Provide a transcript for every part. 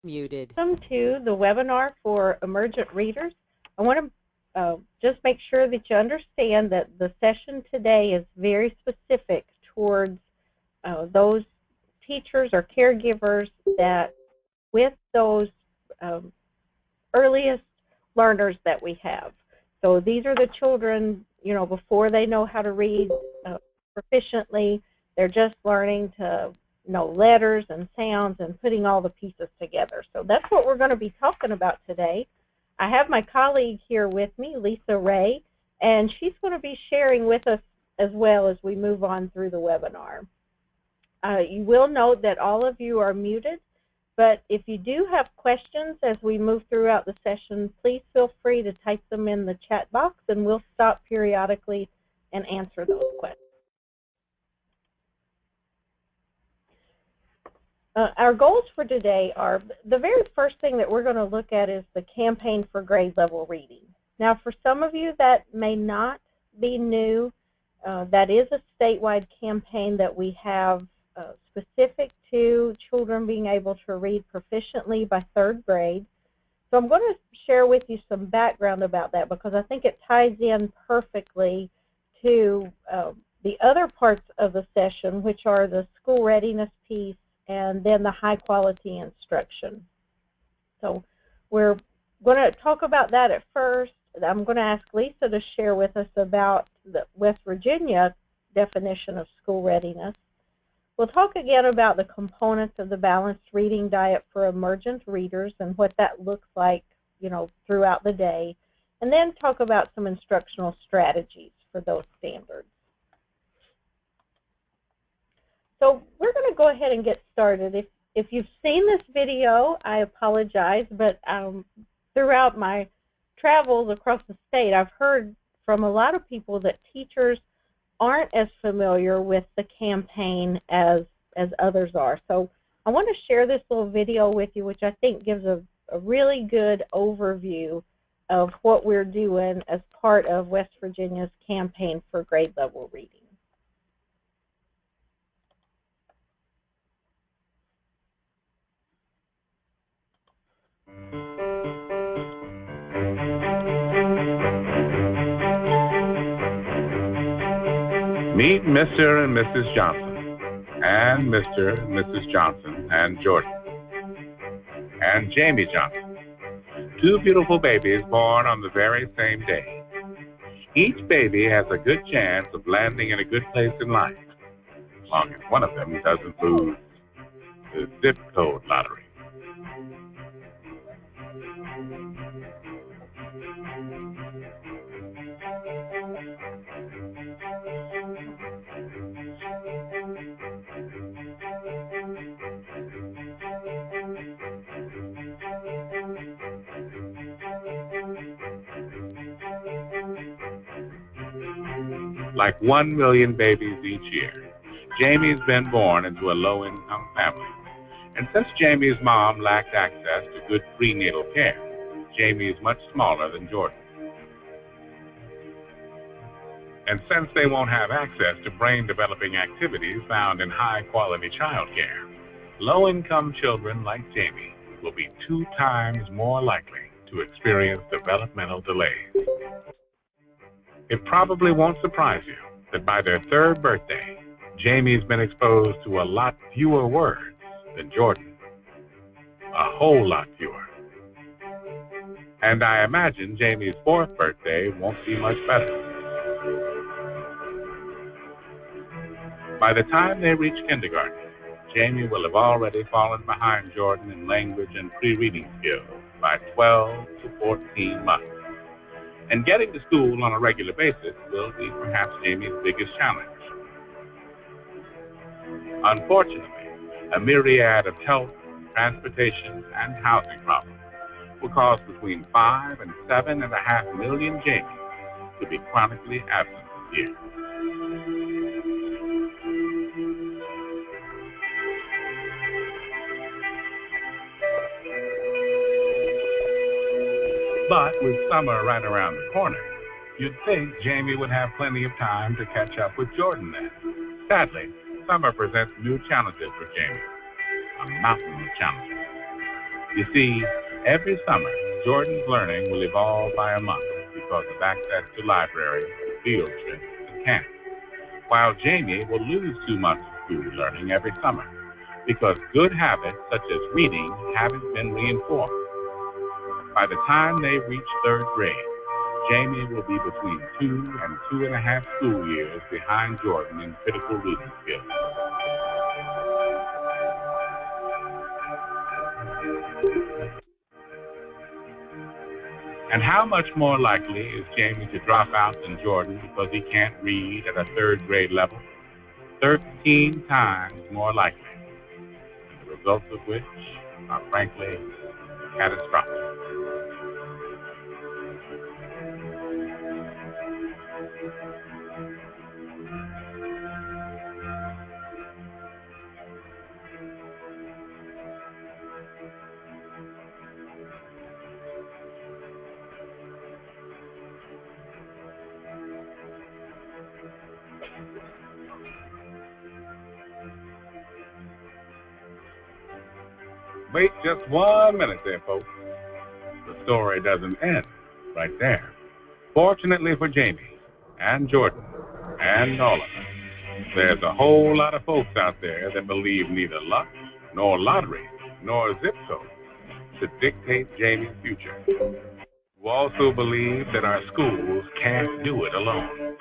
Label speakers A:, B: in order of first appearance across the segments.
A: Muted.
B: Welcome to the webinar for emergent readers. I want to just make sure that you understand that the session today is very specific towards those teachers or caregivers that with those earliest learners that we have. So these are the children, before they know how to read proficiently, they're just learning to know letters and sounds and putting all the pieces together. So that's what we're going to be talking about today. I have my colleague here with me, Lisa Ray, and she's going to be sharing with us as well as we move on through the webinar. You will note that all of you are muted, but if you do have questions as we move throughout the session, please feel free to type them in the chat box and we'll stop periodically and answer those questions. Our goals for today are, the very first thing that we're going to look at is the campaign for grade level reading. Now for some of you that may not be new, that is a statewide campaign that we have specific to children being able to read proficiently by 3rd grade. So I'm going to share with you some background about that because I think it ties in perfectly to the other parts of the session, which are the school readiness piece and then the high quality instruction. So we're going to talk about that at first. I'm going to ask Lisa to share with us about the West Virginia definition of school readiness. We'll talk again about the components of the balanced reading diet for emergent readers and what that looks like, throughout the day, and then talk about some instructional strategies for those standards. So we're going to go ahead and get started. If you've seen this video, I apologize, but throughout my travels across the state, I've heard from a lot of people that teachers aren't as familiar with the campaign as others are. So I want to share this little video with you, which I think gives a really good overview of what we're doing as part of West Virginia's campaign for grade level reading.
C: Meet Mr. and Mrs. Johnson, and Mr. and Mrs. Johnson, and Jordan, and Jamie Johnson, 2 beautiful babies born on the very same day. Each baby has a good chance of landing in a good place in life, as long as one of them doesn't lose the zip code lottery. Like 1 million babies each year, Jamie's been born into a low-income family. And since Jamie's mom lacked access to good prenatal care, Jamie is much smaller than Jordan. And since they won't have access to brain-developing activities found in high-quality childcare, low-income children like Jamie will be 2 times more likely to experience developmental delays. It probably won't surprise you that by their 3rd birthday, Jamie's been exposed to a lot fewer words than Jordan. A whole lot fewer. And I imagine Jamie's 4th birthday won't be much better. By the time they reach kindergarten, Jamie will have already fallen behind Jordan in language and pre-reading skills by 12 to 14 months. And getting to school on a regular basis will be perhaps Jamie's biggest challenge. Unfortunately, a myriad of health, transportation, and housing problems will cause between 5 and 7.5 million Jamies to be chronically absent this year. But with summer right around the corner, you'd think Jamie would have plenty of time to catch up with Jordan then. Sadly, summer presents new challenges for Jamie, a mountain of challenges. You see, every summer, Jordan's learning will evolve by a month because of access to libraries, field trips, and camps, while Jamie will lose 2 months of school learning every summer because good habits such as reading haven't been reinforced. By the time they reach third grade, Jamie will be between 2 and 2.5 school years behind Jordan in critical reading skills. And how much more likely is Jamie to drop out than Jordan because he can't read at a third grade level? 13 times more likely, and the results of which are frankly catastrophic. Wait just 1 minute there, folks. The story doesn't end right there. Fortunately for Jamie and Jordan and all of us, there's a whole lot of folks out there that believe neither luck nor lottery nor zip code should dictate Jamie's future, who also believe that our schools can't do it alone.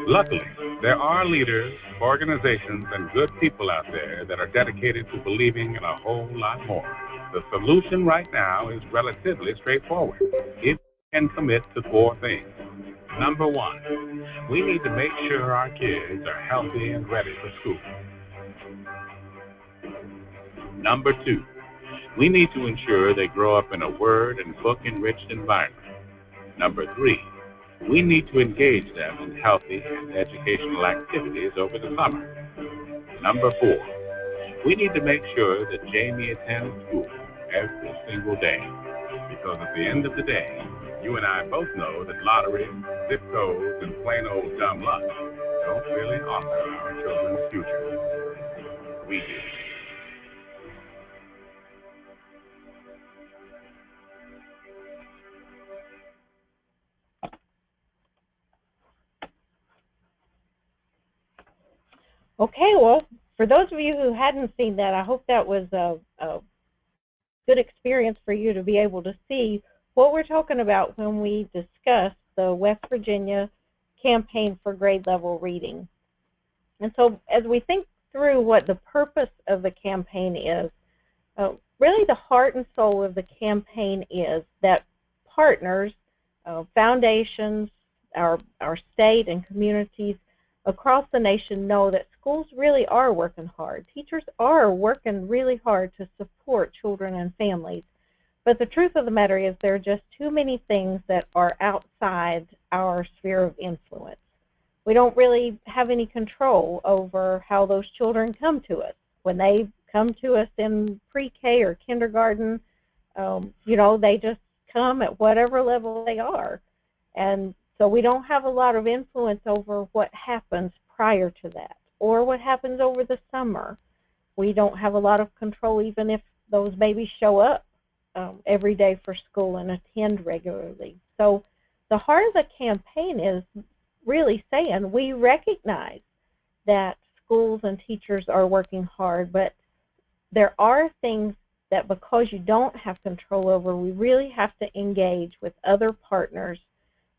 C: Luckily, there are leaders, organizations, and good people out there that are dedicated to believing in a whole lot more. The solution right now is relatively straightforward if we can commit to 4 things. Number 1, we need to make sure our kids are healthy and ready for school. Number 2, we need to ensure they grow up in a word and book-enriched environment. Number 3, we need to engage them in healthy and educational activities over the summer. Number 4, we need to make sure that Jamie attends school every single day, because at the end of the day, you and I both know that lottery, zip codes, and plain old dumb luck don't really author our children's future. We do.
B: Okay, well, for those of you who hadn't seen that, I hope that was a good experience for you to be able to see what we're talking about when we discuss the West Virginia campaign for grade level reading. And so as we think through what the purpose of the campaign is, really the heart and soul of the campaign is that partners, foundations, our state and communities across the nation know that schools really are working hard. Teachers are working really hard to support children and families. But the truth of the matter is there are just too many things that are outside our sphere of influence. We don't really have any control over how those children come to us. When they come to us in pre-K or kindergarten, they just come at whatever level they are. And so we don't have a lot of influence over what happens prior to that or what happens over the summer. We don't have a lot of control even if those babies show up every day for school and attend regularly. So the heart of the campaign is really saying we recognize that schools and teachers are working hard, but there are things that because you don't have control over, we really have to engage with other partners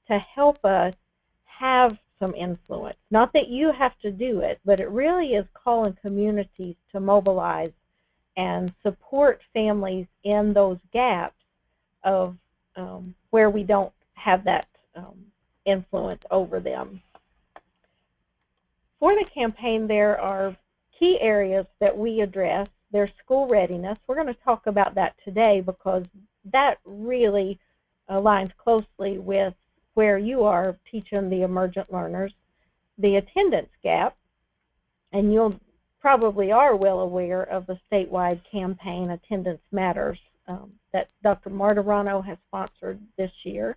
B: to help us have some influence. Not that you have to do it, but it really is calling communities to mobilize and support families in those gaps of where we don't have that influence over them. For the campaign, there are key areas that we address. There's school readiness. We're going to talk about that today because that really aligns closely with where you are teaching the emergent learners. The attendance gap, and you'll probably are well aware of the statewide campaign Attendance Matters that Dr. Martirano has sponsored this year.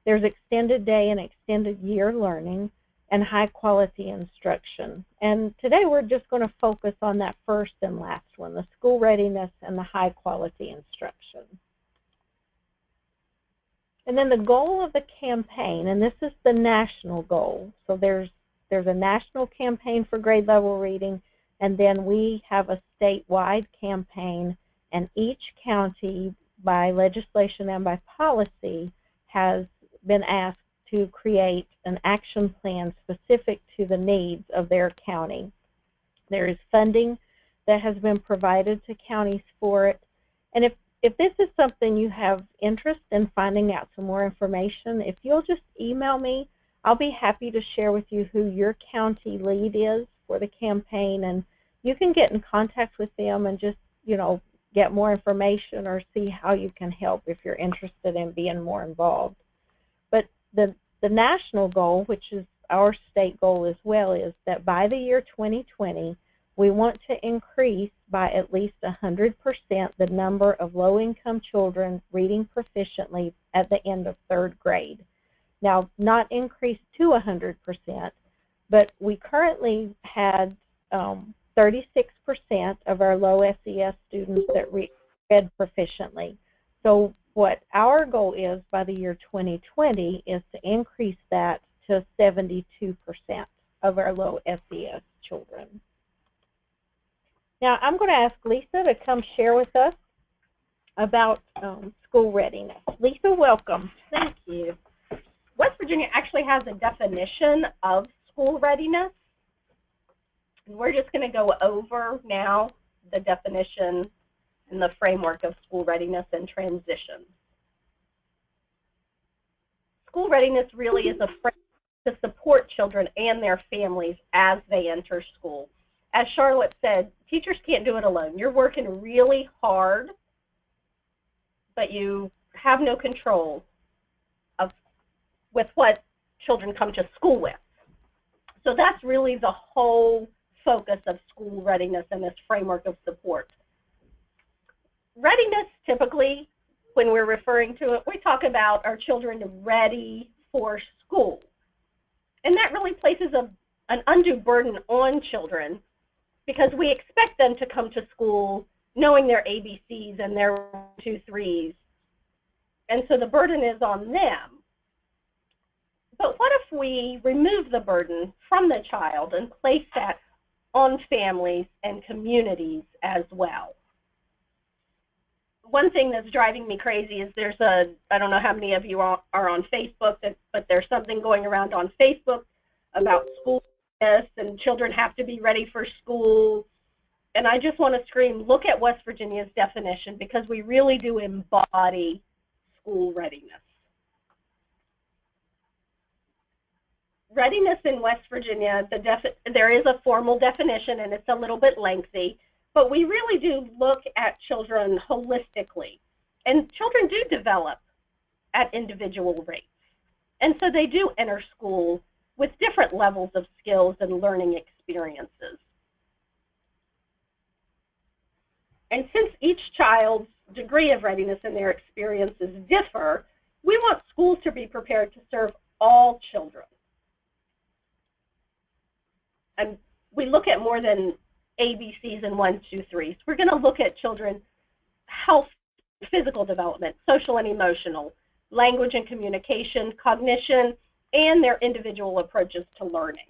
B: There's extended day and extended year learning. and high-quality instruction. And today we're just going to focus on that first and last one, the school readiness and the high-quality instruction. And then the goal of the campaign, and this is the national goal. So there's a national campaign for grade level reading, and then we have a statewide campaign, and each county, by legislation and by policy, has been asked to create an action plan specific to the needs of their county. There is funding that has been provided to counties for it. And if this is something you have interest in finding out some more information, if you'll just email me, I'll be happy to share with you who your county lead is for the campaign, and you can get in contact with them and just, get more information or see how you can help if you're interested in being more involved. But the national goal, which is our state goal as well, is that by the year 2020, we want to increase by at least 100% the number of low-income children reading proficiently at the end of 3rd grade. Now, not increase to 100%, but we currently had 36% of our low SES students that read proficiently. So what our goal is by the year 2020 is to increase that to 72% of our low SES children. Now I'm going to ask Lisa to come share with us about school readiness. Lisa, welcome.
A: Thank you. West Virginia actually has a definition of school readiness, and we're just going to go over now the definition and the framework of school readiness and transition. School readiness really is a framework to support children and their families as they enter school. As Charlotte said, teachers can't do it alone. You're working really hard, but you have no control with what children come to school with. So that's really the whole focus of school readiness and this framework of support. Readiness, typically, when we're referring to it, we talk about our children ready for school. And that really places an undue burden on children because we expect them to come to school knowing their ABCs and their 1, 2, 3s. And so the burden is on them. But what if we remove the burden from the child and place that on families and communities as well? One thing that's driving me crazy is I don't know how many of you are on Facebook, but there's something going around on Facebook about school readiness and children have to be ready for school. And I just want to scream, look at West Virginia's definition, because we really do embody school readiness. Readiness in West Virginia, there is a formal definition, and it's a little bit lengthy, but we really do look at children holistically. And children do develop at individual rates. And so they do enter school with different levels of skills and learning experiences. And since each child's degree of readiness and their experiences differ, we want schools to be prepared to serve all children. And we look at more than ABCs and 1, 2, 3s. We're going to look at children's health, physical development, social and emotional, language and communication, cognition, and their individual approaches to learning.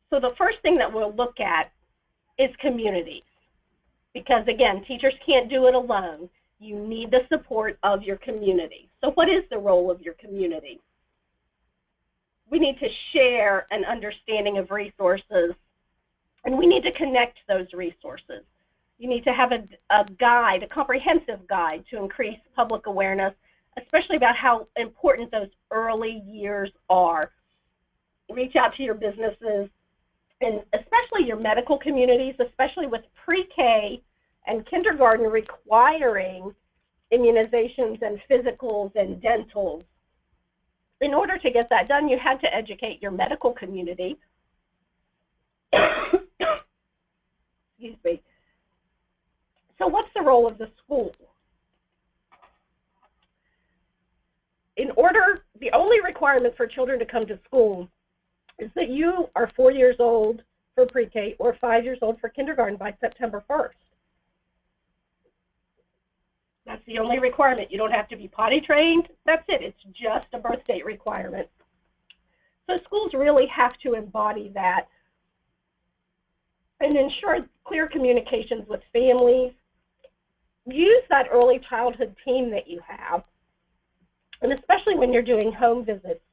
A: So the first thing that we'll look at is communities. Because again, teachers can't do it alone. You need the support of your community. So what is the role of your community? We need to share an understanding of resources, and we need to connect those resources. You need to have a guide, a comprehensive guide to increase public awareness, especially about how important those early years are. Reach out to your businesses, and especially your medical communities, especially with pre-K and kindergarten requiring immunizations and physicals and dentals. In order to get that done, you had to educate your medical community. Excuse me. So what's the role of the school? In order, The only requirement for children to come to school is that you are 4 years old for pre-K or 5 years old for kindergarten by September 1st. That's the only requirement. You don't have to be potty trained. That's it. It's just a birth date requirement. So schools really have to embody that and ensure clear communications with families. Use that early childhood team that you have, and especially when you're doing home visits.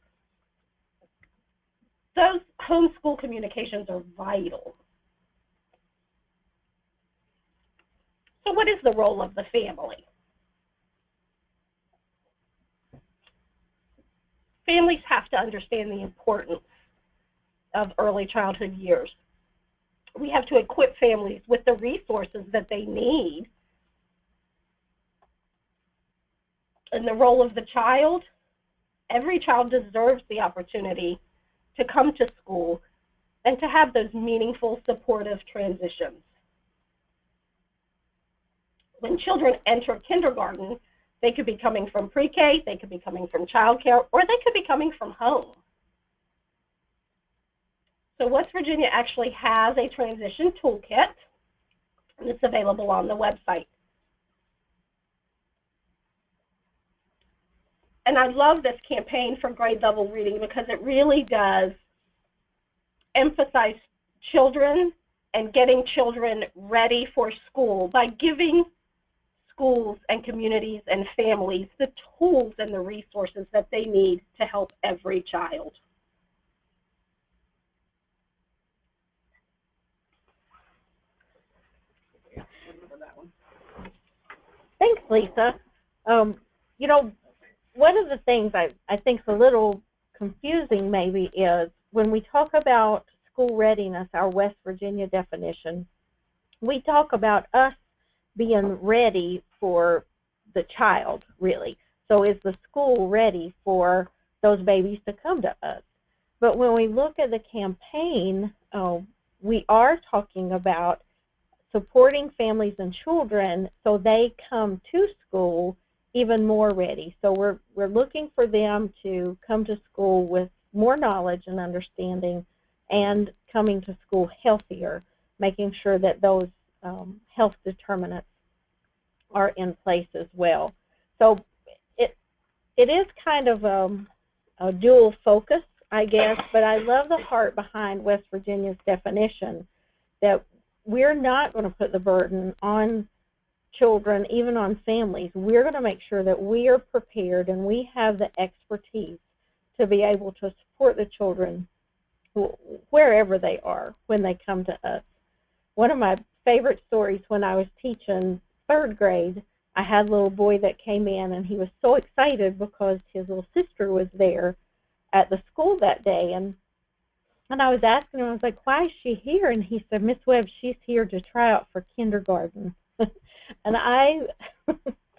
A: Those homeschool communications are vital. So what is the role of the family? Families have to understand the importance of early childhood years. We have to equip families with the resources that they need. And the role of the child, every child deserves the opportunity to come to school and to have those meaningful, supportive transitions. When children enter kindergarten, they could be coming from pre-K, they could be coming from childcare, or they could be coming from home. So West Virginia actually has a transition toolkit, and it's available on the website. And I love this campaign for grade level reading because it really does emphasize children and getting children ready for school by giving schools and communities and families the tools and the resources that they need to help every child.
B: Thanks, Lisa. You know, one of the things I think is a little confusing maybe is when we talk about school readiness, our West Virginia definition, we talk about us being ready for the child, really. So is the school ready for those babies to come to us? But when we look at the campaign, we are talking about supporting families and children so they come to school even more ready. So we're looking for them to come to school with more knowledge and understanding and coming to school healthier, making sure that those health determinants are in place as well. So it is kind of a dual focus, I guess, but I love the heart behind West Virginia's definition that we're not going to put the burden on children, even on families. We're going to make sure that we are prepared and we have the expertise to be able to support the children wherever they are when they come to us. One of my favorite stories when I was teaching 3rd grade, I had a little boy that came in and he was so excited because his little sister was there at the school that day, and I was asking him, I was like, why is she here? And he said, Miss Webb, she's here to try out for kindergarten. And I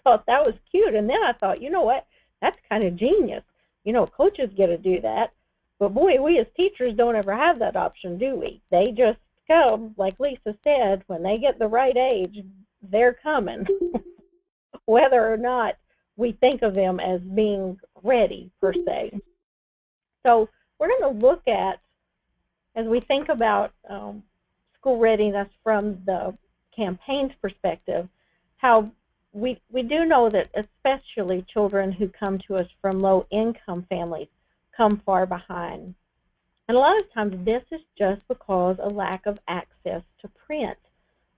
B: thought that was cute. And then I thought, you know what, that's kind of genius. You know, coaches get to do that. But boy, we as teachers don't ever have that option, do we? They just come, like Lisa said, when they get the right age, they're coming, whether or not we think of them as being ready, per se. So we're going to look at, as we think about school readiness from the campaign's perspective, how we do know that especially children who come to us from low-income families come far behind. And a lot of times this is just because of lack of access to print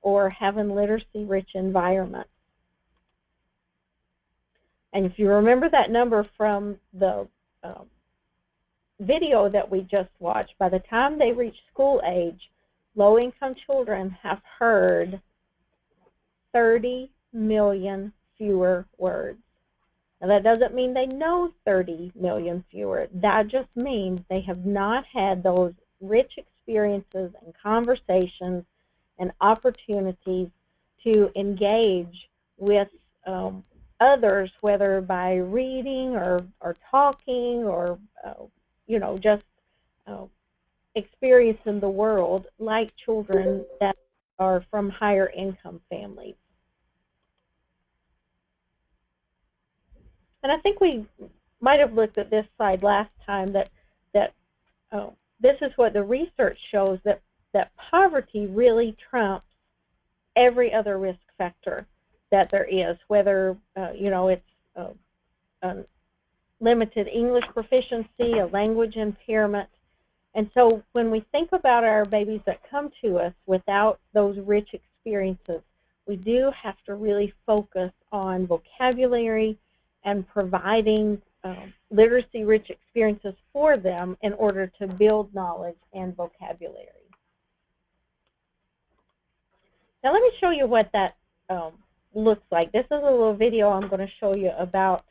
B: or having literacy-rich environments. And if you remember that number from the video that we just watched, by the time they reach school age, low-income children have heard 30 million fewer words. Now, that doesn't mean they know 30 million fewer. That just means they have not had those rich experiences and conversations and opportunities to engage with others, whether by reading or talking or you know, just experiencing the world like children that are from higher income families. And I think we might have looked at this slide last time, that this is what the research shows, that poverty really trumps every other risk factor that there is, whether it's limited English proficiency, a language impairment. And so when we think about our babies that come to us without those rich experiences, we do have to really focus on vocabulary and providing literacy-rich experiences for them in order to build knowledge and vocabulary. Now let me show you what that looks like. This is a little video I'm going to show you about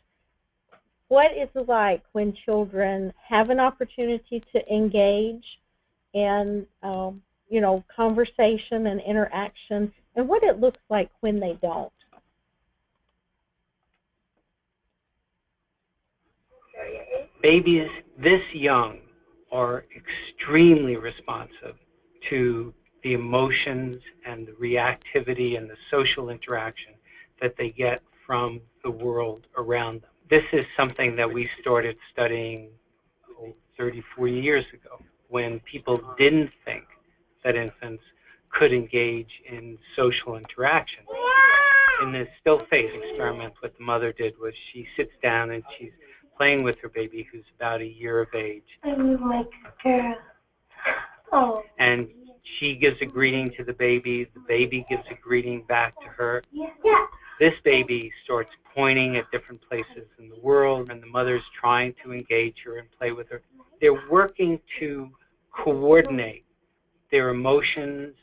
B: what it's like when children have an opportunity to engage in conversation and interaction, and what it looks like when they don't.
D: Babies this young are extremely responsive to the emotions and the reactivity and the social interaction that they get from the world around them. This is something that we started studying 30, 40 years ago, when people didn't think that infants could engage in social interaction. In this still face experiment, what the mother did was she sits down and she's playing with her baby, who's about a year of age.
A: I'm like a girl. Oh.
D: And she gives a greeting to the baby gives a greeting back to her.
A: Yeah.
D: This baby starts pointing at different places in the world, and the mother's trying to engage her and play with her. They're working to coordinate their emotions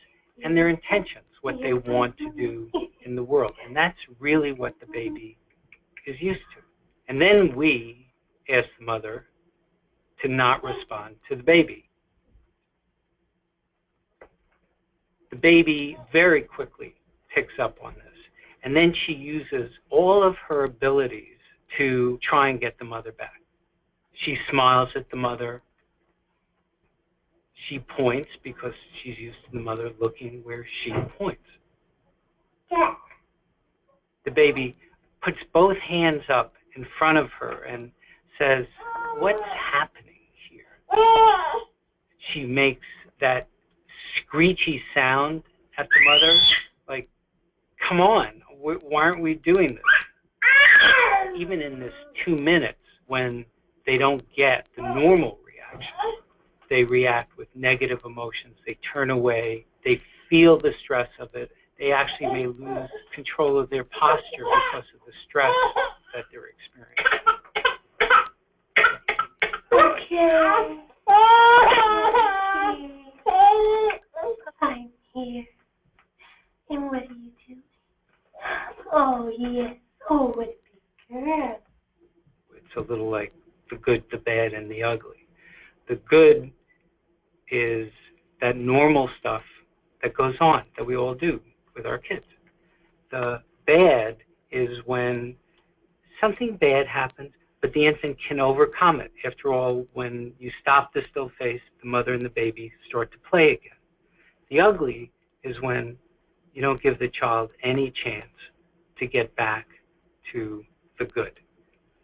D: and their intentions, what they want to do in the world. And that's really what the baby is used to. And then we ask the mother to not respond to the baby. The baby very quickly picks up on this. And then she uses all of her abilities to try and get the mother back. She smiles at the mother. She points because she's used to the mother looking where she points.
A: Yeah.
D: The baby puts both hands up in front of her and says, "What's happening here?" She makes that screechy sound at the mother, like, "Come on, why aren't we doing this?" Even in this 2 minutes, when they don't get the normal reaction, they react with negative emotions. They turn away. They feel the stress of it. They actually may lose control of their posture because of the stress that they're experiencing.
A: Okay. I'm here. And what are you doing? Oh, yes. Oh, what a big girl.
D: It's a little like the good, the bad, and the ugly. The good is that normal stuff that goes on, that we all do with our kids. The bad is when something bad happens, but the infant can overcome it. After all, when you stop the still face, the mother and the baby start to play again. The ugly is when you don't give the child any chance to get back to the good.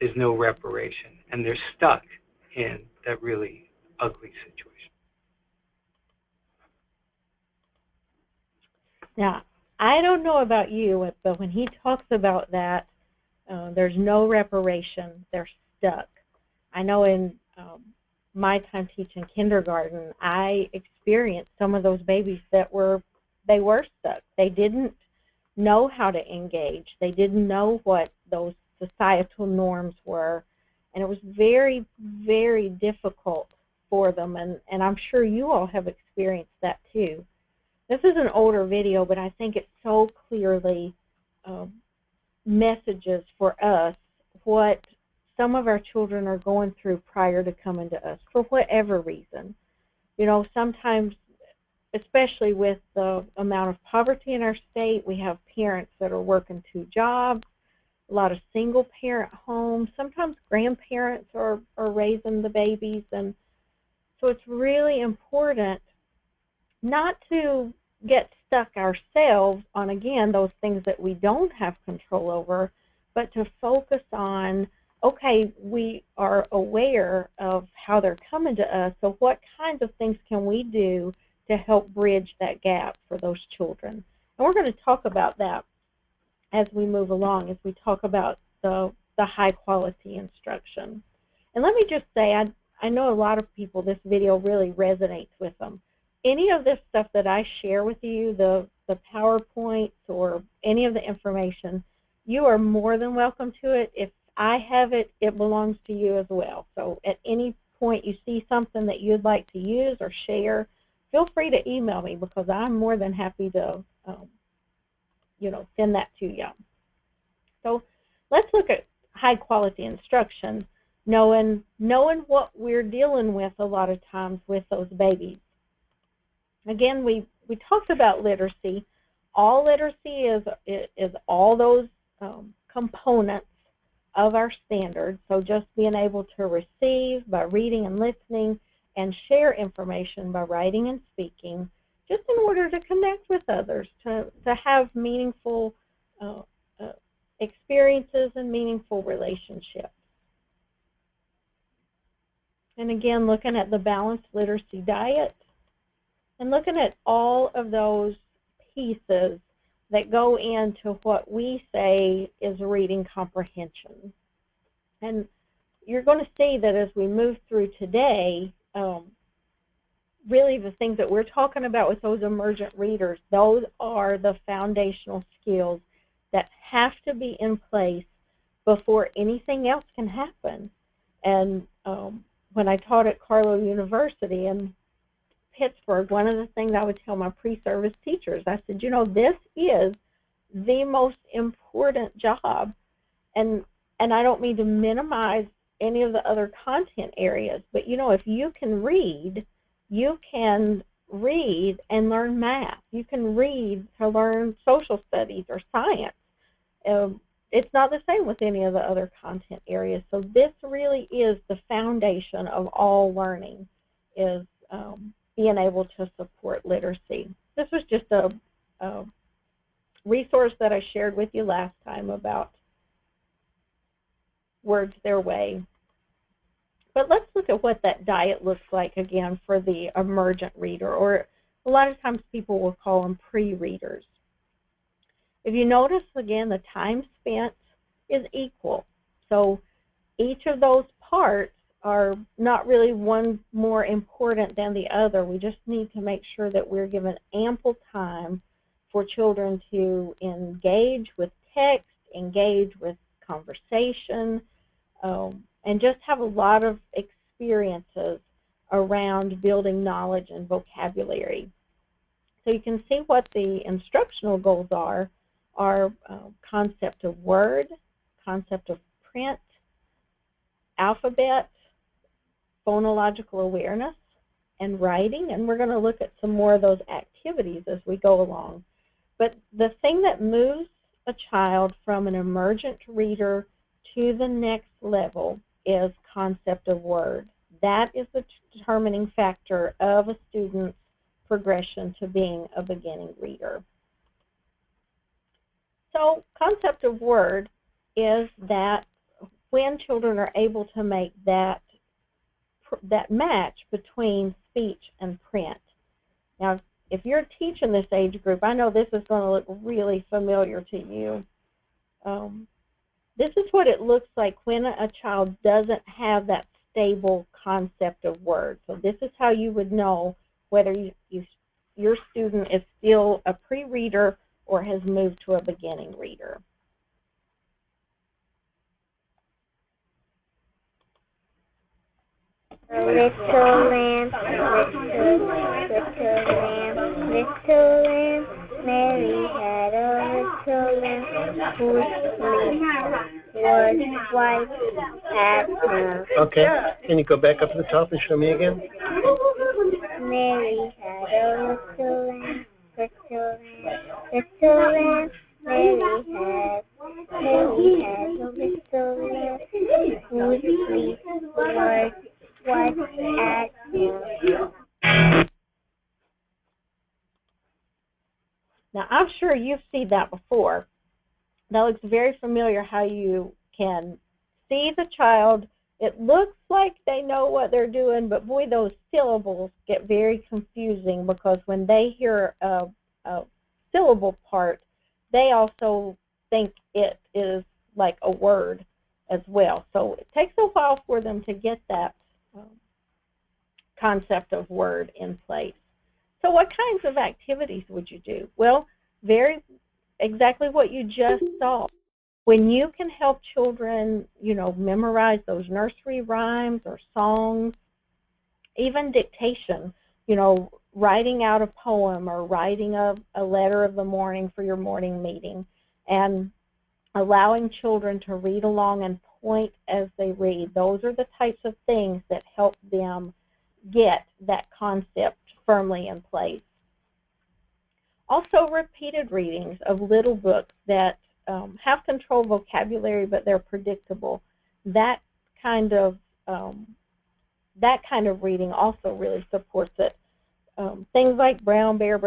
D: There's no reparation, and they're stuck in that really ugly situation.
B: Now, I don't know about you, but when he talks about that, there's no reparation, they're stuck. I know in my time teaching kindergarten, I experienced some of those babies that were stuck. They didn't know how to engage. They didn't know what those societal norms were, and it was very, very difficult for them, and I'm sure you all have experienced that too. This is an older video, but I think it so clearly messages for us what some of our children are going through prior to coming to us for whatever reason. You know, sometimes, especially with the amount of poverty in our state, we have parents that are working 2 jobs, a lot of single parent homes, sometimes grandparents are raising the babies, and so it's really important not to get stuck ourselves on, again, those things that we don't have control over, but to focus on, okay, we are aware of how they're coming to us, so what kinds of things can we do to help bridge that gap for those children? And we're going to talk about that as we move along, as we talk about the high quality instruction. And let me just say, I know a lot of people, this video really resonates with them. Any of this stuff that I share with you, the PowerPoints or any of the information, you are more than welcome to it. If I have it, it belongs to you as well. So at any point you see something that you'd like to use or share, feel free to email me, because I'm more than happy to send that to you. So let's look at high quality instruction, knowing what we're dealing with a lot of times with those babies. Again, we talked about literacy. All literacy is all those components of our standards. So just being able to receive by reading and listening, and share information by writing and speaking, just in order to connect with others, to have meaningful experiences and meaningful relationships. And again, looking at the balanced literacy diet, and looking at all of those pieces that go into what we say is reading comprehension. And you're going to see that as we move through today, really the things that we're talking about with those emergent readers, those are the foundational skills that have to be in place before anything else can happen. And when I taught at Carlow University in Pittsburgh, one of the things I would tell my pre-service teachers, I said, this is the most important job. And I don't mean to minimize any of the other content areas, but if you can read, you can read and learn math. You can read to learn social studies or science. It's not the same with any of the other content areas. So this really is the foundation of all learning, is being able to support literacy. This was just a resource that I shared with you last time about Words Their Way. But let's look at what that diet looks like again for the emergent reader, or a lot of times people will call them pre-readers. If you notice, again, the time spent is equal. So each of those parts are not really one more important than the other. We just need to make sure that we're given ample time for children to engage with text, engage with conversation, and just have a lot of experiences around building knowledge and vocabulary. So you can see what the instructional goals are concept of word, concept of print, alphabet, phonological awareness, and writing. And we're going to look at some more of those activities as we go along. But the thing that moves a child from an emergent reader to the next level is concept of word. That is the determining factor of a student's progression to being a beginning reader. So concept of word is that when children are able to make that match between speech and print. Now, if you're teaching this age group, I know this is going to look really familiar to you. This is what it looks like when a child doesn't have that stable concept of word. So this is how you would know whether your student is still a pre-reader or has moved to a beginning reader.
E: Little lamb, little lamb, little lamb, Mary had a little lamb whose fleece was white as snow.
F: Okay, can you go back up to the top and show me again?
E: Mary had a little lamb, little lamb, Mary had a little lamb whose fleece was white as snow.
B: Now, I'm sure you've seen that before. That looks very familiar, how you can see the child, it looks like they know what they're doing, but boy, those syllables get very confusing, because when they hear a syllable part, they also think it is like a word as well. So it takes a while for them to get that concept of word in place. So what kinds of activities would you do? Well, exactly what you just saw. When you can help children, memorize those nursery rhymes or songs, even dictation, writing out a poem or writing a letter of the morning for your morning meeting, and allowing children to read along and point as they read. Those are the types of things that help them get that concept firmly in place. Also, repeated readings of little books that have controlled vocabulary, but they're predictable. That kind of reading also really supports it. Things like brown bear,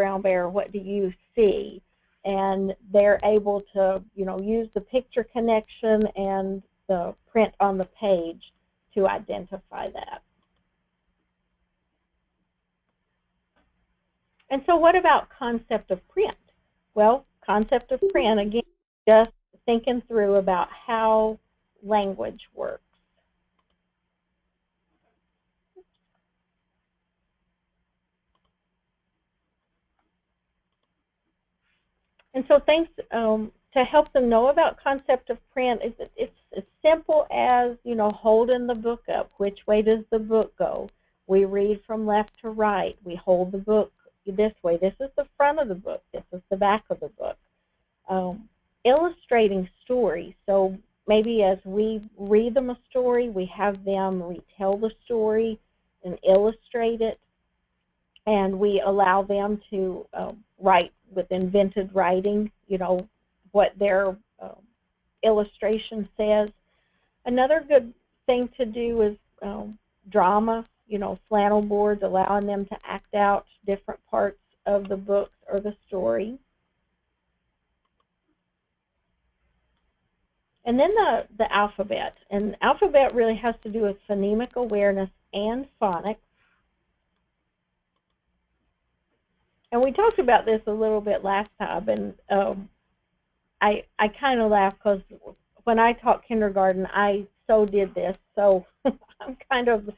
B: what do you see? And they're able to, use the picture connection and the print on the page to identify that. And so what about concept of print? Well, concept of print, again, just thinking through about how language works. And so things to help them know about concept of print, it's as simple as, holding the book up. Which way does the book go? We read from left to right. We hold the book this way. This is the front of the book. This is the back of the book. Illustrating stories. So maybe as we read them a story, we have them retell the story and illustrate it. And we allow them to write with invented writing, what their illustration says. Another good thing to do is drama, flannel boards, allowing them to act out different parts of the book or the story. And then the alphabet. And alphabet really has to do with phonemic awareness and phonics. And we talked about this a little bit last time, and I kind of laugh because when I taught kindergarten, I so did this. So I'm kind of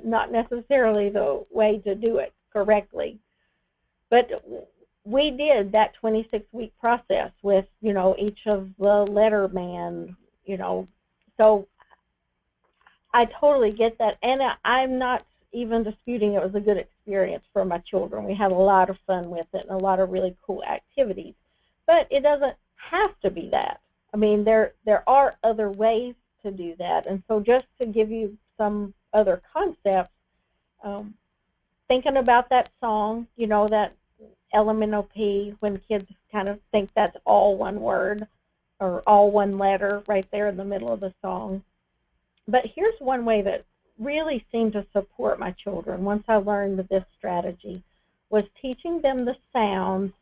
B: not necessarily the way to do it correctly. But we did that 26-week process with, each of the letterman, So I totally get that. And I'm not even disputing it was a good experience for my children. We had a lot of fun with it and a lot of really cool activities. But it doesn't have to be that. I mean, there are other ways to do that. And so just to give you some other concepts, thinking about that song, that LMNOP, when kids kind of think that's all one word or all one letter right there in the middle of the song. But here's one way that really seemed to support my children once I learned this strategy, was teaching them the sounds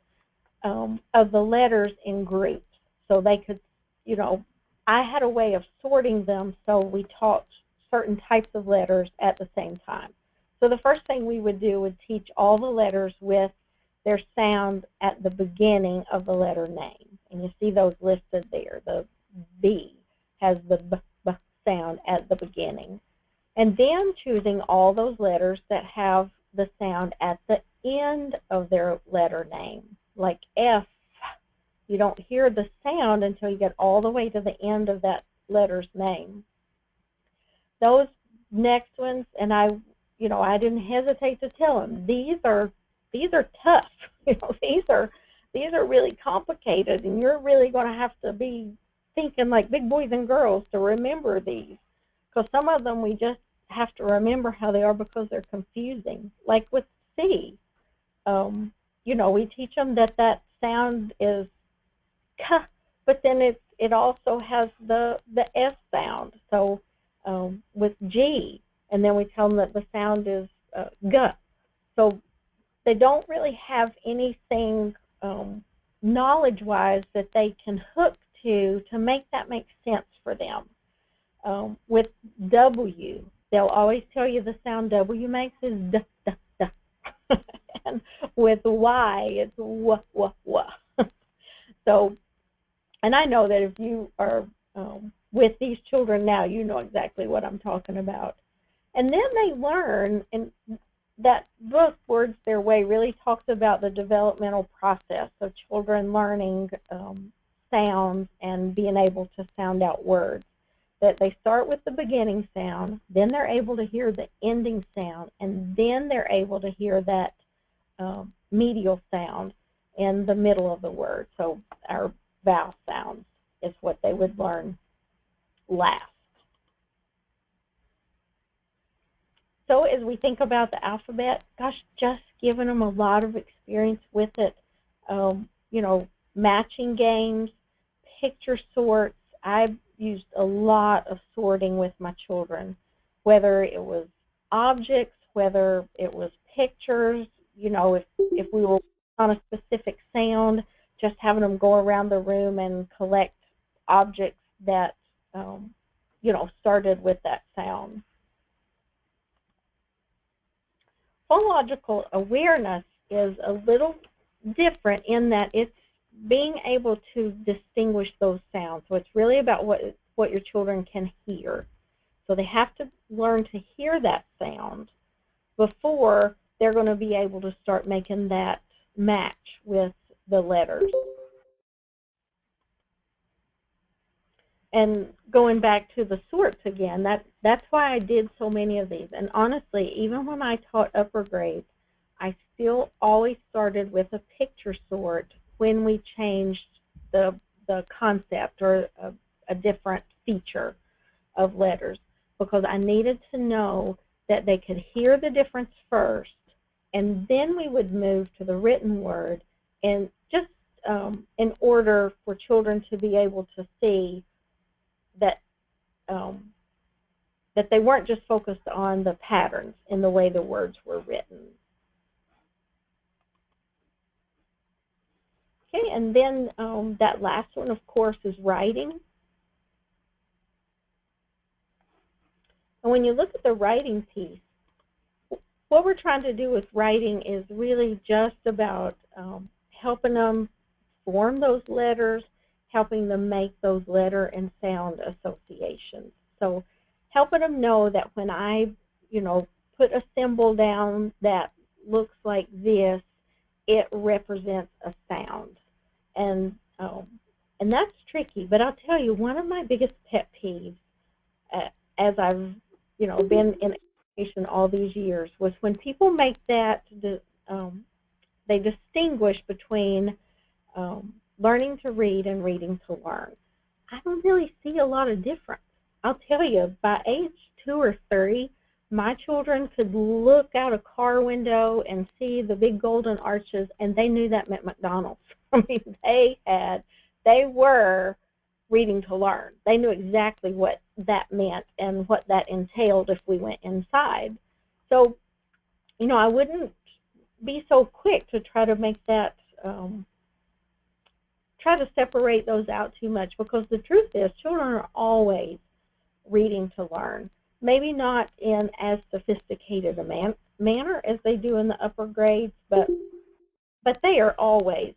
B: of the letters in groups. So they could, I had a way of sorting them so we taught certain types of letters at the same time. So the first thing we would do would teach all the letters with their sound at the beginning of the letter name. And you see those listed there. The B has the B sound at the beginning. And then choosing all those letters that have the sound at the end of their letter name. Like F, you don't hear the sound until you get all the way to the end of that letter's name. Those next ones, and I didn't hesitate to tell them, these are tough. These are really complicated, and you're really going to have to be thinking like big boys and girls to remember these. Because some of them we just have to remember how they are because they're confusing. Like with C, we teach them that sound is K, but then it also has the S sound. So with G, and then we tell them that the sound is G. So they don't really have anything knowledge-wise that they can hook to make that make sense for them. With W, they'll always tell you the sound W makes is D, D, D. And with Y, it's W, W, W. So, and I know that if you are with these children now, you know exactly what I'm talking about. And then they learn, and that book, Words Their Way, really talks about the developmental process of children learning sounds and being able to sound out words. That they start with the beginning sound, then they're able to hear the ending sound, and then they're able to hear that medial sound in the middle of the word. So our vowel sounds is what they would learn last. So as we think about the alphabet, gosh, just giving them a lot of experience with it. You know, matching games, picture sorts. I've used a lot of sorting with my children, whether it was objects, whether it was pictures. You know, if we were on a specific sound, just having them go around the room and collect objects that, you know, started with that sound. Phonological awareness is a little different in that it's being able to distinguish those sounds. So it's really about what your children can hear. So they have to learn to hear that sound before they're going to be able to start making that match with the letters. And going back to the sorts again, that's why I did so many of these. And honestly, even when I taught upper grades, I still always started with a picture sort when we changed the concept or a different feature of letters, because I needed to know that they could hear the difference first, and then we would move to the written word, and just in order for children to be able to see that that they weren't just focused on the patterns in the way the words were written. Okay, and then that last one, of course, is writing. And when you look at the writing piece, what we're trying to do with writing is really just about helping them form those letters, helping them make those letter and sound associations. So helping them know that when I, you know, put a symbol down that looks like this, it represents a sound. And that's tricky. But I'll tell you, one of my biggest pet peeves, as I've, you know, been in education all these years, was when people make that, they distinguish between learning to read and reading to learn. I don't really see a lot of difference. I'll tell you, by age 2 or 3, my children could look out a car window and see the big golden arches, and they knew that meant McDonald's. I mean, they were reading to learn. They knew exactly what that meant and what that entailed if we went inside. So, you know, I wouldn't be so quick to try to make that, try to separate those out too much, because the truth is children are always reading to learn. Maybe not in as sophisticated a manner as they do in the upper grades, but they are always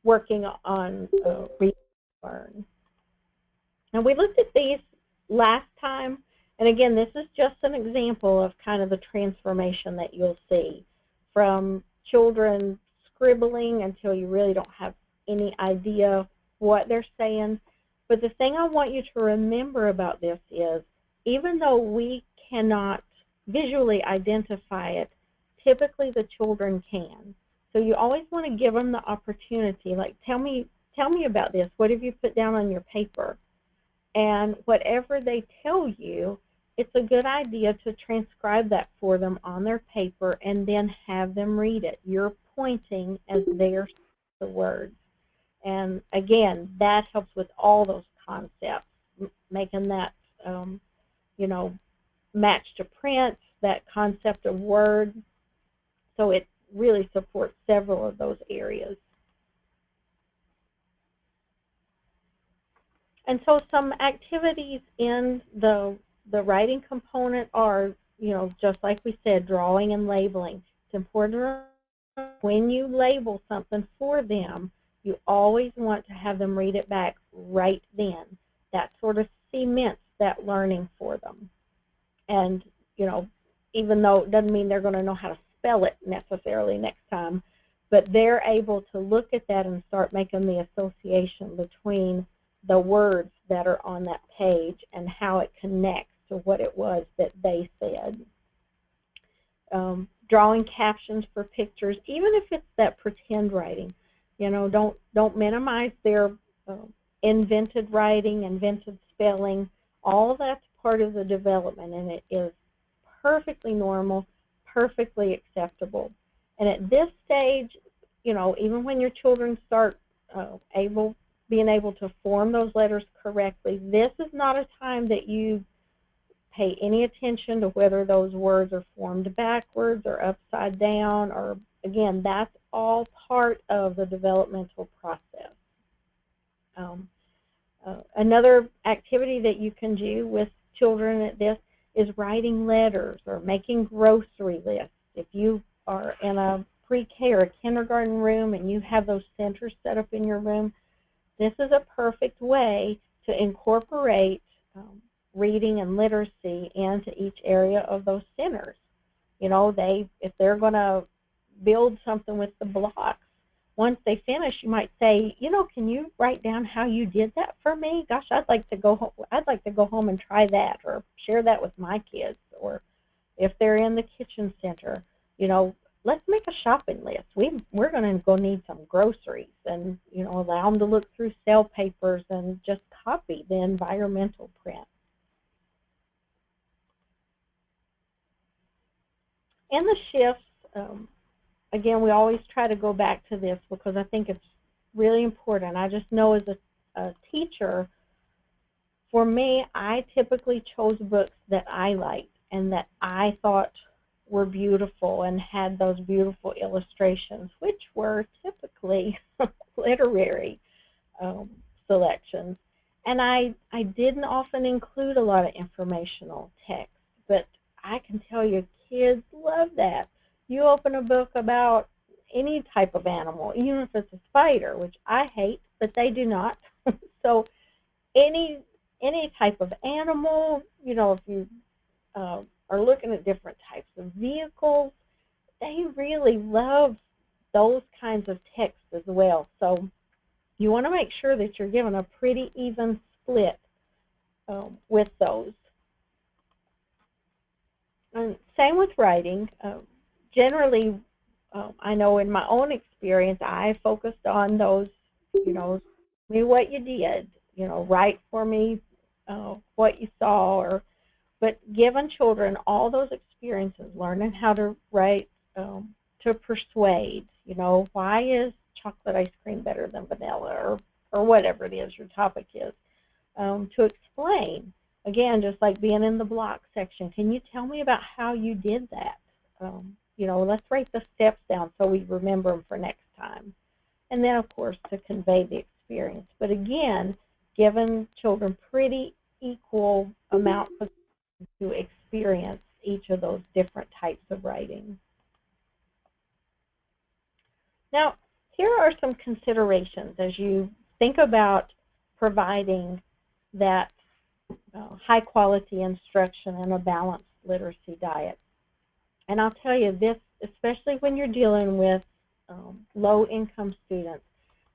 B: working on reading to learn. Now, we looked at these last time, and again, this is just an example of kind of the transformation that you'll see from children scribbling until you really don't have any idea what they're saying. But the thing I want you to remember about this is, even though we cannot visually identify it, typically the children can. So you always want to give them the opportunity, like, tell me about this. What have you put down on your paper? And whatever they tell you, it's a good idea to transcribe that for them on their paper and then have them read it. You're pointing as they're the words. And again, that helps with all those concepts, making that, you know, match to print, that concept of word. So it really supports several of those areas. And so some activities in the writing component are, just like we said, drawing and labeling. It's important to remember when you label something for them, you always want to have them read it back right then. That sort of cements that learning for them. And, even though it doesn't mean they're going to know how to spell it necessarily next time, but they're able to look at that and start making the association between the words that are on that page and how it connects to what it was that they said. Drawing captions for pictures, even if it's that pretend writing, don't minimize their invented writing, invented spelling. All that's part of the development, and it is perfectly normal, perfectly acceptable. And at this stage, even when your children start being able to form those letters correctly, this is not a time that you pay any attention to whether those words are formed backwards or upside down, or, again, that's all part of the developmental process. Another activity that you can do with children at this is writing letters or making grocery lists. If you are in a pre-K or a kindergarten room and you have those centers set up in your room, this is a perfect way to incorporate reading and literacy into each area of those centers. If they're going to build something with the blocks, once they finish, you might say, can you write down how you did that for me? Gosh, I'd like to go home and try that, or share that with my kids. Or if they're in the kitchen center, let's make a shopping list. We're going to go need some groceries, and allow them to look through cell papers and just copy the environmental print. And the shifts, again, we always try to go back to this because I think it's really important. I just know as a teacher, for me, I typically chose books that I liked and that I thought were beautiful and had those beautiful illustrations, which were typically literary selections. And I didn't often include a lot of informational text, but I can tell you kids love that. You open a book about any type of animal, even if it's a spider, which I hate, but they do not. So any type of animal, if you are looking at different types of vehicles, they really love those kinds of text as well. So you want to make sure that you're given a pretty even split with those. And same with writing. Generally, I know in my own experience, I focused on those, tell me what you did, write for me what you saw, but giving children all those experiences, learning how to write to persuade, why is chocolate ice cream better than vanilla, or whatever it is your topic is, to explain. Again, just like being in the block section, can you tell me about how you did that? Let's write the steps down so we remember them for next time. And then, of course, to convey the experience. But again, giving children pretty equal amount to experience each of those different types of writing. Now, here are some considerations as you think about providing that high-quality instruction and a balanced literacy diet. And I'll tell you this, especially when you're dealing with low-income students,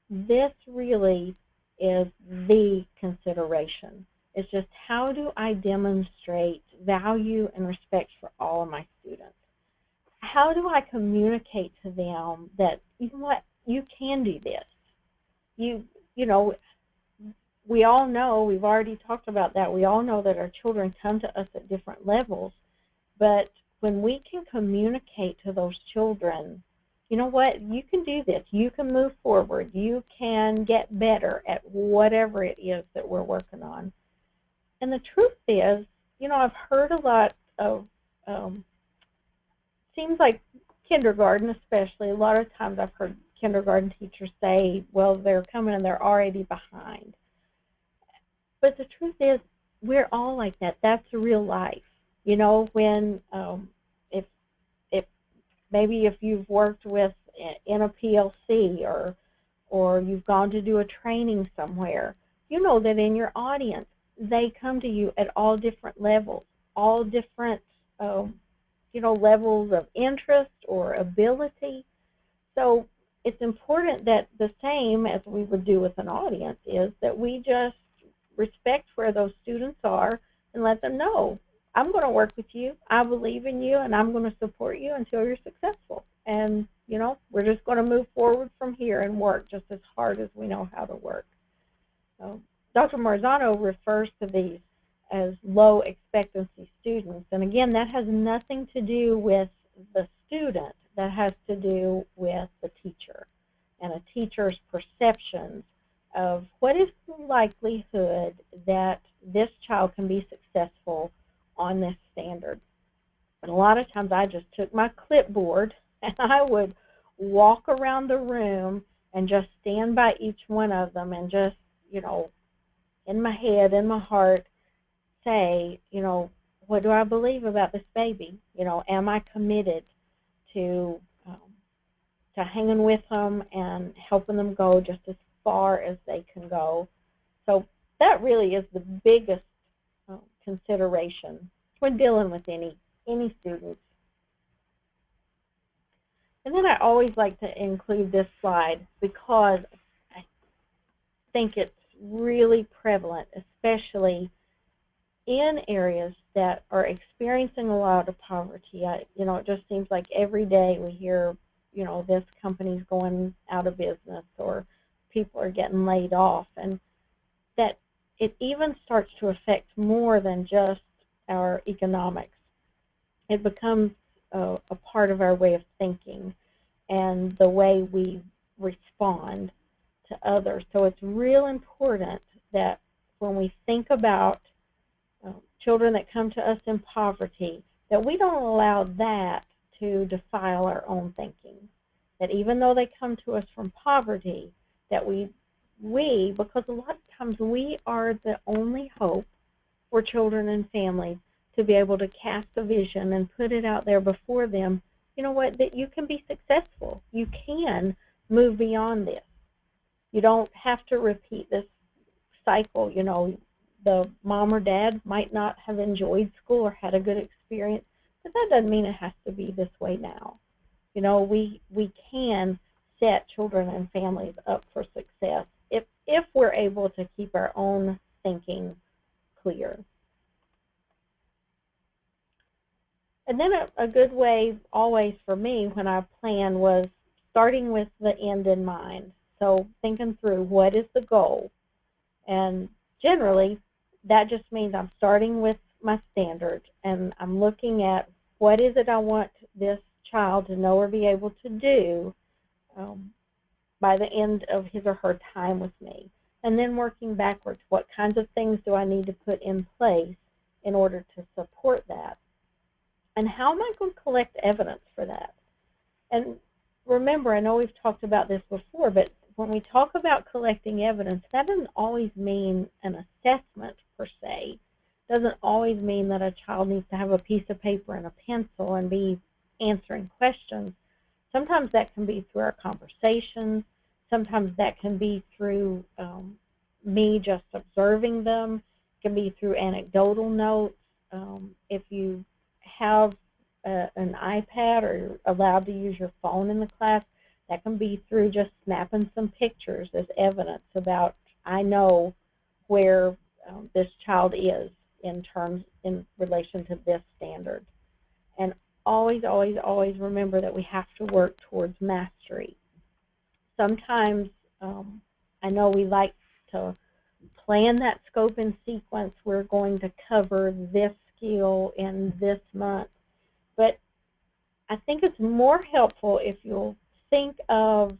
B: this really is the consideration. It's just, how do I demonstrate value and respect for all of my students? How do I communicate to them that, you can do this? We all know, we've already talked about that, we all know that our children come to us at different levels, but when we can communicate to those children, you can do this, you can move forward, you can get better at whatever it is that we're working on. And the truth is, I've heard a lot of, seems like kindergarten especially, a lot of times I've heard kindergarten teachers say, well, they're coming and they're already behind. But the truth is, we're all like that. That's real life. You know, when if if maybe if you've worked with in a PLC or you've gone to do a training somewhere, you know that in your audience they come to you at all different levels, all different levels of interest or ability. So it's important that the same as we would do with an audience is that we just respect where those students are and let them know, I'm going to work with you, I believe in you, and I'm going to support you until you're successful. And, we're just going to move forward from here and work just as hard as we know how to work. So Dr. Marzano refers to these as low expectancy students. And again, that has nothing to do with the student. That has to do with the teacher and a teacher's perceptions of what is the likelihood that this child can be successful on this standard. And a lot of times I just took my clipboard and I would walk around the room and just stand by each one of them and just, in my head, in my heart, say, what do I believe about this baby? Am I committed to hanging with them and helping them go just as far as they can go? So that really is the biggest consideration when dealing with any students. And then I always like to include this slide because I think it's really prevalent, especially in areas that are experiencing a lot of poverty. It just seems like every day we hear, this company's going out of business or people are getting laid off, and that it even starts to affect more than just our economics. It becomes a part of our way of thinking and the way we respond to others. So it's real important that when we think about children that come to us in poverty, that we don't allow that to defile our own thinking. That even though they come to us from poverty, that we because a lot of times we are the only hope for children and families to be able to cast a vision and put it out there before them, that you can be successful. You can move beyond this. You don't have to repeat this cycle. The mom or dad might not have enjoyed school or had a good experience, but that doesn't mean it has to be this way now. We can set children and families up for success if we're able to keep our own thinking clear. And then a good way always for me when I plan was starting with the end in mind. So thinking through what is the goal. And generally that just means I'm starting with my standards and I'm looking at what is it I want this child to know or be able to do by the end of his or her time with me. And then working backwards, what kinds of things do I need to put in place in order to support that? And how am I going to collect evidence for that? And remember, I know we've talked about this before, but when we talk about collecting evidence, that doesn't always mean an assessment per se. It doesn't always mean that a child needs to have a piece of paper and a pencil and be answering questions. Sometimes that can be through our conversations. Sometimes that can be through me just observing them. It can be through anecdotal notes. If you have an iPad or you're allowed to use your phone in the class, that can be through just snapping some pictures as evidence about, I know where this child is in relation to this standard. And always, always, always remember that we have to work towards mastery. Sometimes I know we like to plan that scope and sequence. We're going to cover this skill in this month. But I think it's more helpful if you'll think of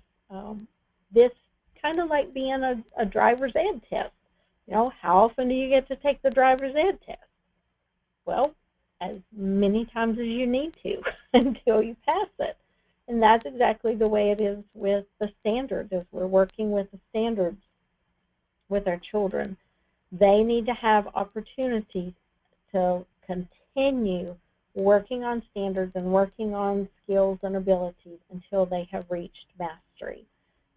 B: this kind of like being a driver's ed test. How often do you get to take the driver's ed test? Well, as many times as you need to until you pass it. And that's exactly the way it is with the standards as we're working with the standards with our children. They need to have opportunities to continue working on standards and working on skills and abilities until they have reached mastery.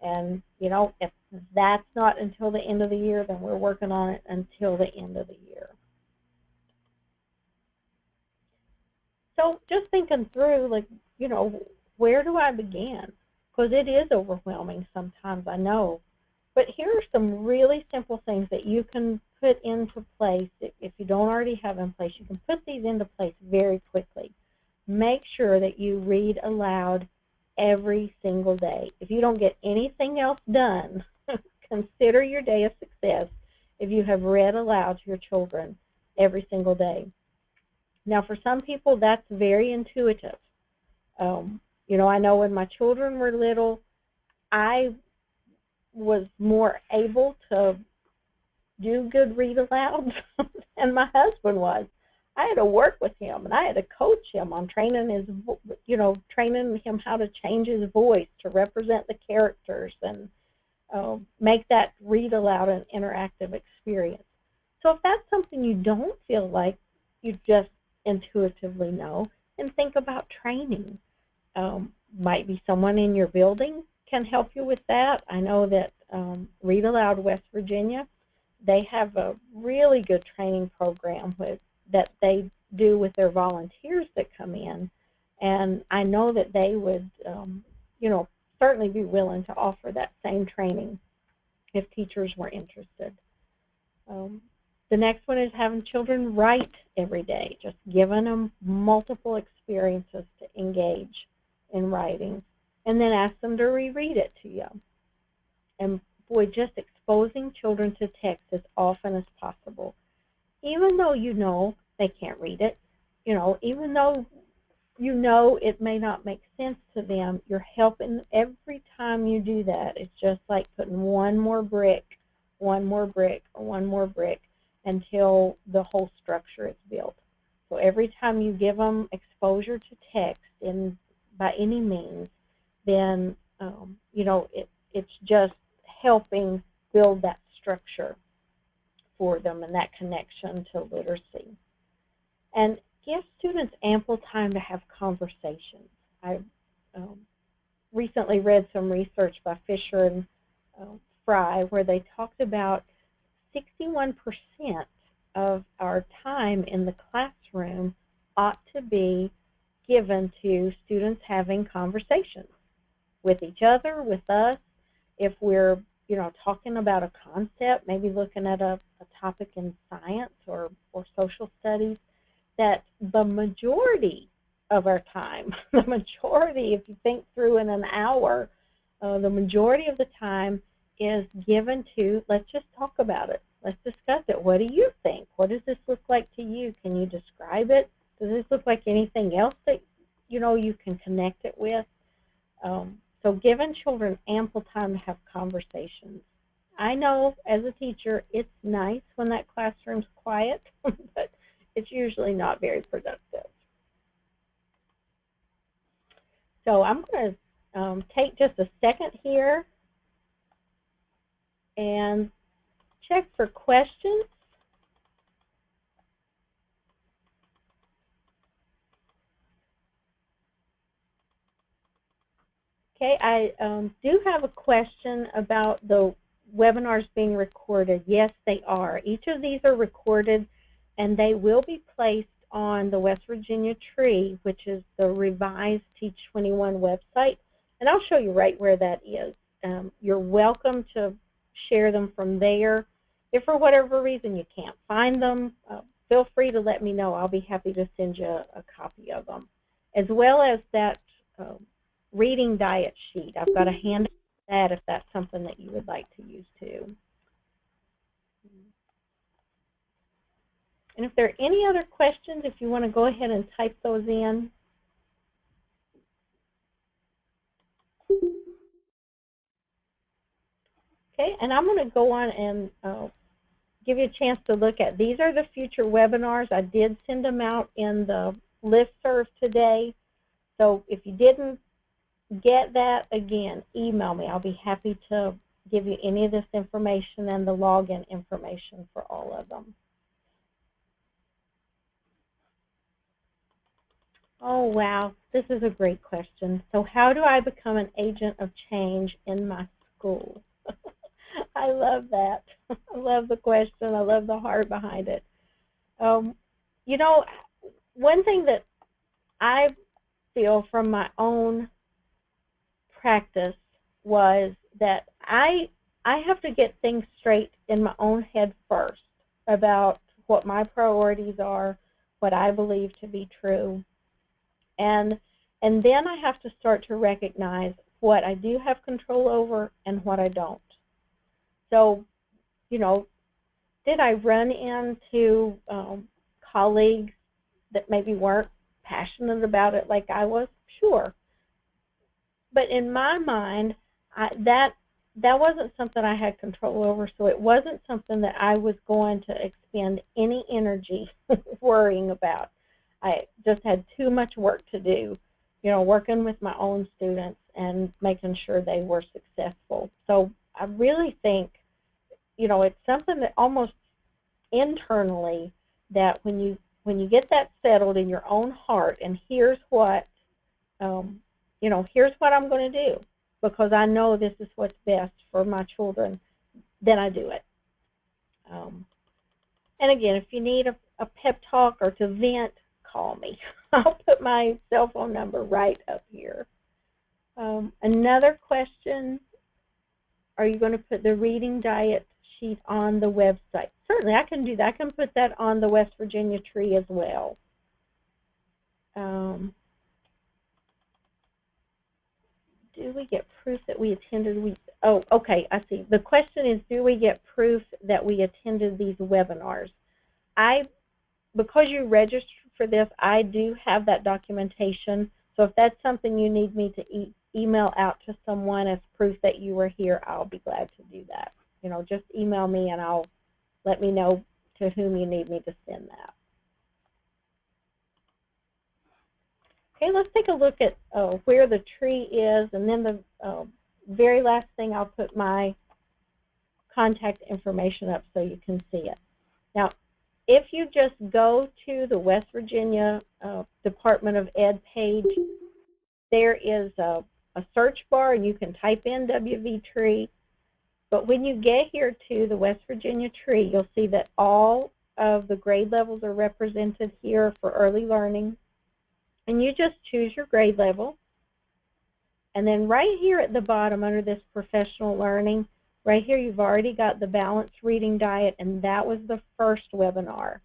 B: And, you know, if that's not until the end of the year, then we're working on it until the end of the year. So just thinking through, like, you know, where do I begin? Because it is overwhelming sometimes, I know. But here are some really simple things that you can put into place. If you don't already have in place, you can put these into place very quickly. Make sure that you read aloud every single day. If you don't get anything else done, consider your day a success if you have read aloud to your children every single day. Now, for some people, that's very intuitive. You know, I know when my children were little, I was more able to do good read aloud than my husband was. I had to work with him, and I had to coach him on training his, you know, training him how to change his voice to represent the characters and make that read aloud an interactive experience. So if that's something you don't feel like you just intuitively know, then think about training. Might be someone in your building can help you with that. I know that Read Aloud West Virginia, they have a really good training program that they do with their volunteers that come in, and I know that they would, you know, certainly be willing to offer that same training if teachers were interested. The next one is having children write every day, just giving them multiple experiences to engage in writing, and then ask them to reread it to you. And boy, just exposing children to text as often as possible. Even though you know they can't read it, you know, even though you know it may not make sense to them, you're helping every time you do that. It's just like putting one more brick, one more brick, or one more brick until the whole structure is built. So every time you give them exposure to text by any means, then you know, it's just helping build that structure for them and that connection to literacy. And give students ample time to have conversations. I recently read some research by Fisher and Fry where they talked about 61% of our time in the classroom ought to be given to students having conversations with each other, with us. If we're, you know, talking about a concept, maybe looking at a topic in science or social studies, that the majority of our time, the majority, if you think through in an hour, the majority of the time is given to, let's just talk about it. Let's discuss it. What do you think? What does this look like to you? Can you describe it? Does this look like anything else that, you know, you can connect it with? So giving children ample time to have conversations. I know as a teacher it's nice when that classroom's quiet, but it's usually not very productive. So I'm going to take just a second here and check for questions. Okay, I do have a question about the webinars being recorded. Yes, they are. Each of these are recorded, and they will be placed on the West Virginia Tree, which is the revised Teach 21 website. And I'll show you right where that is. You're welcome to share them from there. If for whatever reason you can't find them, feel free to let me know. I'll be happy to send you a copy of them, as well as that reading diet sheet. I've got a handout for that if that's something that you would like to use too. And if there are any other questions, if you want to go ahead and type those in. Okay, and I'm going to go on and give you a chance to look at. These are the future webinars. I did send them out in the listserv today. So if you didn't get that, again, email me. I'll be happy to give you any of this information and the login information for all of them. Oh, wow, this is a great question. So how do I become an agent of change in my school? I love that. I love the question. I love the heart behind it. You know, one thing that I feel from my own practice was that I have to get things straight in my own head first about what my priorities are, what I believe to be true, and then I have to start to recognize what I do have control over and what I don't. So, you know, did I run into colleagues that maybe weren't passionate about it like I was? Sure. But in my mind, that wasn't something I had control over, so it wasn't something that I was going to expend any energy worrying about. I just had too much work to do, you know, working with my own students and making sure they were successful. So I really think, you know, it's something that almost internally, that when you get that settled in your own heart, and here's what you know, here's what I'm going to do because I know this is what's best for my children, then I do it. And again, if you need a pep talk or to vent, call me. I'll put my cell phone number right up here. Another question, are you going to put the reading diet sheet on the website? Certainly, I can do that. I can put that on the West Virginia tree as well. Do we get proof that we attended? Oh, okay, I see. The question is, do we get proof that we attended these webinars? Because you registered for this, I do have that documentation. So if that's something you need me to email out to someone as proof that you were here, I'll be glad to do that. You know, just email me and I'll let me know to whom you need me to send that. Okay, let's take a look at where the tree is, and then the very last thing, I'll put my contact information up so you can see it. Now, if you just go to the West Virginia Department of Ed page, there is a search bar, and you can type in WV tree. But when you get here to the West Virginia tree, you'll see that all of the grade levels are represented here for early learning. And you just choose your grade level. And then right here at the bottom under this professional learning, right here you've already got the balanced reading diet, and that was the first webinar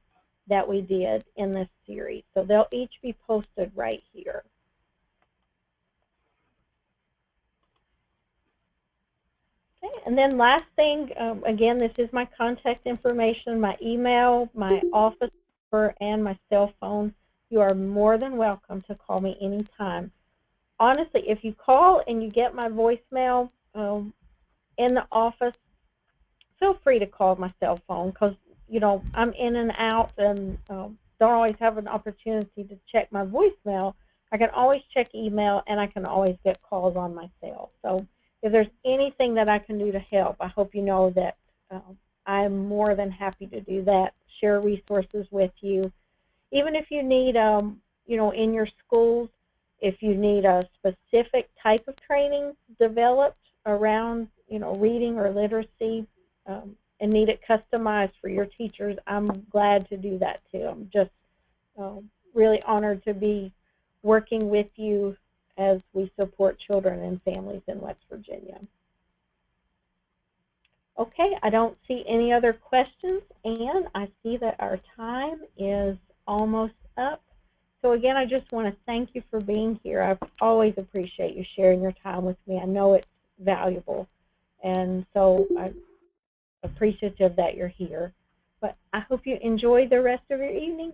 B: that we did in this series. So they'll each be posted right here. Okay, and then last thing, again, this is my contact information, my email, my office number, and my cell phone. You are more than welcome to call me anytime. Honestly, if you call and you get my voicemail in the office, feel free to call my cell phone because, you know, I'm in and out and don't always have an opportunity to check my voicemail. I can always check email, and I can always get calls on my cell. So if there's anything that I can do to help, I hope you know that I'm more than happy to do that, share resources with you. Even if you need, you know, in your schools, if you need a specific type of training developed around, you know, reading or literacy, and need it customized for your teachers, I'm glad to do that too. I'm just really honored to be working with you as we support children and families in West Virginia. Okay, I don't see any other questions, and I see that our time is almost up. So again, I just want to thank you for being here. I always appreciate you sharing your time with me. I know it's valuable, and so I'm appreciative that you're here. But I hope you enjoy the rest of your evening,